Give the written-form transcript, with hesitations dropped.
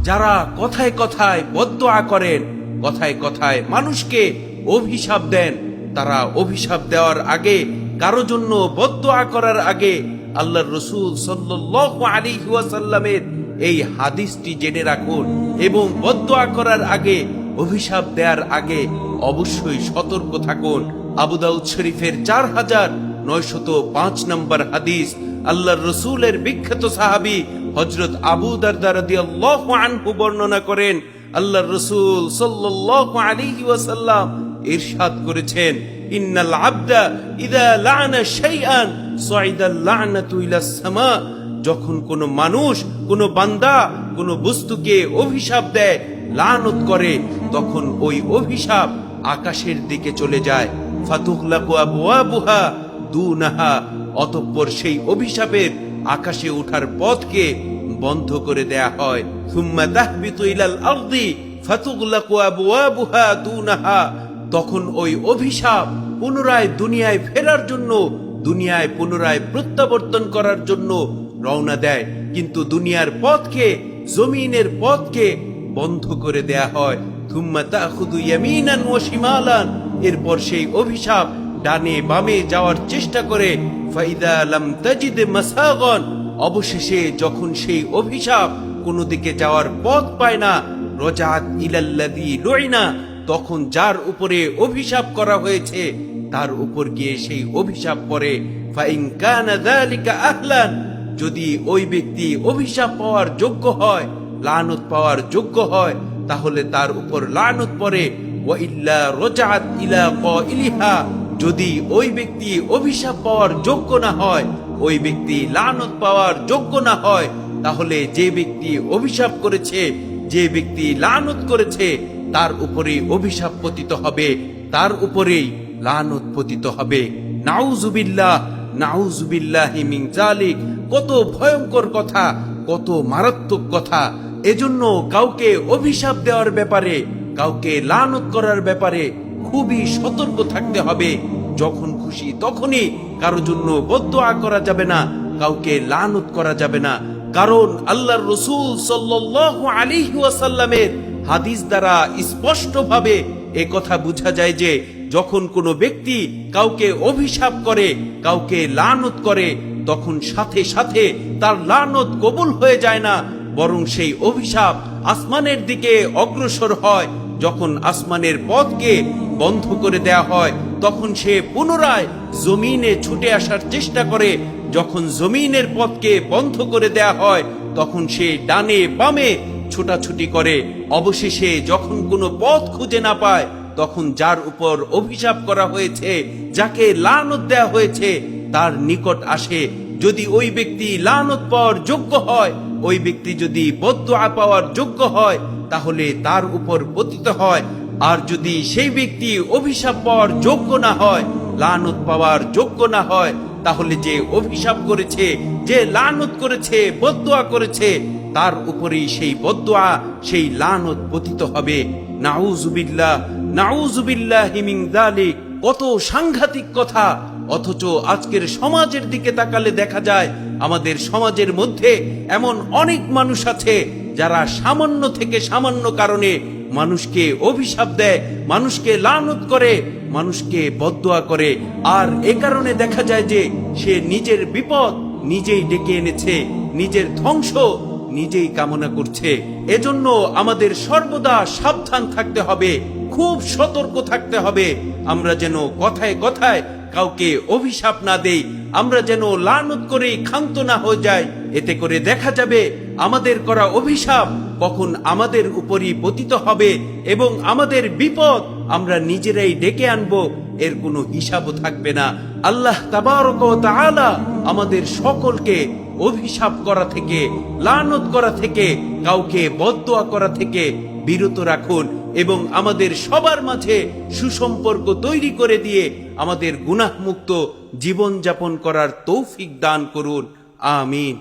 যারা কথায় কথায় বদদুআ করেন, কথায় কথায় মানুষকে অভিশাপ দেন, তারা অভিশাপ দেওয়ার আগে, কারো জন্য বদদুআ করার আগে আল্লাহর রাসূল সাল্লাল্লাহু আলাইহি ওয়াসাল্লামের এই হাদিসটি জেনে রাখুন এবং বদদুআ করার আগে, অভিশাপ দেওয়ার আগে অবশ্যই সতর্ক থাকুন। আবু দাউদ শরীফের 4905 নম্বর হাদিস, আল্লাহর রাসূলের বিখ্যাত সাহাবী হযরত আবু দারদা রাদিয়াল্লাহু আনহু বর্ণনা করেন, আল্লাহর রাসূল সাল্লাল্লাহু আলাইহি ওয়াসাল্লাম ইরশাদ করেছেন, ইন্নাল আবদা ইযা লা'না শাইআন সাইদাল লা'নাতু ইলাস সামা। যখন কোনো মানুষ, কোনো বান্দা কোনো বস্তুকে অভিশাপ দেয়, লানত করে, তখন ওই অভিশাপ আকাশের দিকে চলে যায়। ফাতুগলাকু আবওয়াবুহা দুনাহা, অতঃপর সেই অভিশাপের আকাশে ওঠার পথকে বন্ধ করে দেয়া হয়। সুম্মা তাহবিতু ইলাল আরদি ফাতুগলাকু আবওয়াবুহা দুনাহা, তখন ওই অভিশাপ পুনরায় দুনিয়ায় ফেরার জন্য, দুনিয়ায় পুনরায় প্রত্যাবর্তন করার জন্য রওনা দেয়, কিন্তু দুনিয়ার পথকে, জমিনের পথকে বন্ধ করে দেয়া হয়। থুম্মা তাখুযু ইয়ামিনান ওয়া শিমালান, এরপর সেই অভিশাপ ডানে বামে যাওয়ার চেষ্টা করে। ফাইদা লাম তাজিদ মাসাগান, অবশেষে যখন সেই অভিশাপ কোনো দিকে যাওয়ার পথ পায় না, রাজাত ইলাল্লাযী লুইনা, তখন যার উপরে অভিশাপ করা হয়েছে তার উপর গিয়ে সেই অভিশাপ পড়ে। ফাইন কানা যালিকা আহলান, যদি ওই ব্যক্তি অভিশাপ পাওয়ার যোগ্য হয়, লানত পাওয়ার যোগ্য হয়, তাহলে তার উপর লানত পড়ে। ওয়া ইল্লা রাজাত ইলা কাইলিহা, যদি ওই ব্যক্তি অভিশাপ পাওয়ার যোগ্য না হয়, ওই ব্যক্তি লানত পাওয়ার যোগ্য না হয়, তাহলে যে ব্যক্তি অভিশাপ করেছে, যে ব্যক্তি লানত করেছে, তার উপরেই অভিশাপ পতিত হবে, তার উপরেই লানত পতিত হবে। নাউজুবিল্লাহ, নাউজুবিল্লাহি মিন যালিক। কত ভয়ঙ্কর কথা, কত মারাত্মক কথা। এজন্য কাউকে অভিশাপ দেওয়ার ব্যাপারে, কাউকে লানত করার ব্যাপারে খুবই সতর্ক থাকতে হবে। যখন খুশি তখনই কারো জন্য বদদুআ করা যাবে না, কাউকে লানত করা যাবে না। কারণ আল্লাহর রাসূল সাল্লাল্লাহু আলাইহি ওয়াসাল্লামের হাদিস দ্বারা স্পষ্টভাবে এ কথা বোঝা যায় যে যখন কোনো ব্যক্তি কাউকে অভিশাপ করে, কাউকে লানত করে, তখন সাথে সাথে তার লানত কবুল হয়ে যায় না, বরং সেই অভিশাপ আসমানের দিকে অগ্রসর হয়। যখন আসমানের পথকে বন্ধ করে দেয়া হয়, তখন সে পুনরায় জমিনে ছুটে আসার চেষ্টা করে। যখন জমিনের পথকে বন্ধ করে দেয়া হয়, তখন সে ডানে বামে ছোটাছুটি করে। অবশেষে যখন কোনো পথ খুঁজে না পায়, তখন যার উপর অভিশাপ করা হয়েছে, যাকে লানত দেয়া হয়েছে, তার নিকট আসে। যদি ওই ব্যক্তি লানত পাওয়ার যোগ্য হয়, ওই ব্যক্তি যদি বদদুআ পাওয়ার যোগ্য হয়, তাহলে তার উপর পতিত হয়। আর যদি সেই ব্যক্তি অভিশাপ পাওয়ার যোগ্য না হয়, লানত পাওয়ার যোগ্য না হয়, তাহলে যে অভিশাপ করেছে, যে লানত করেছে, বদদুআ করেছে, তার উপরেই সেই বদদুআ, সেই লানত পতিত হবে। নাউজুবিল্লাহ, নাউজুবিল্লাহি মিন যালিক। কত সাংঘাতিক কথা। অথচ আজকের সমাজের দিকে তাকালে দেখা যায় আমাদের সমাজের মধ্যে এমন অনেক মানুষ আছে যারা সামান্য থেকে সামান্য কারণে মানুষকে অভিশাপ দেয়, মানুষকে লানত করে, মানুষকে বদদুআ করে। আর এ কারণে দেখা যায় যে সে নিজের বিপদ নিজেই ডেকে এনেছে, নিজের ধ্বংস নিজেই কামনা করছে। এজন্য আমাদের সর্বদা সাবধান থাকতে হবে, খুব সতর্ক থাকতে হবে। আমরা যেন কথায় কথায় কাউকে অভিশাপ না দেই, আমরা যেন লানত করে ক্ষান্ত না হয়ে যাই। এতে করে দেখা যাবে আমাদের করা অভিশাপ কখন আমাদের উপরই পতিত হবে এবং আমাদের বিপদ আমরা নিজেরাই ডেকে আনবো, এর কোনো হিসাবও থাকবে না। আল্লাহ তাবারক ওয়া তাআলা আমাদের সকলকে অভিশাপ করা থেকে, লানত করা থেকে, কাউকে বদদুআ করা থেকে বিরত রাখুন এবং আমাদের সবার মাঝে সুসম্পর্ক তৈরি করে দিয়ে আমাদের গুনাহমুক্ত জীবন যাপন করার তৌফিক দান করুন। আমিন।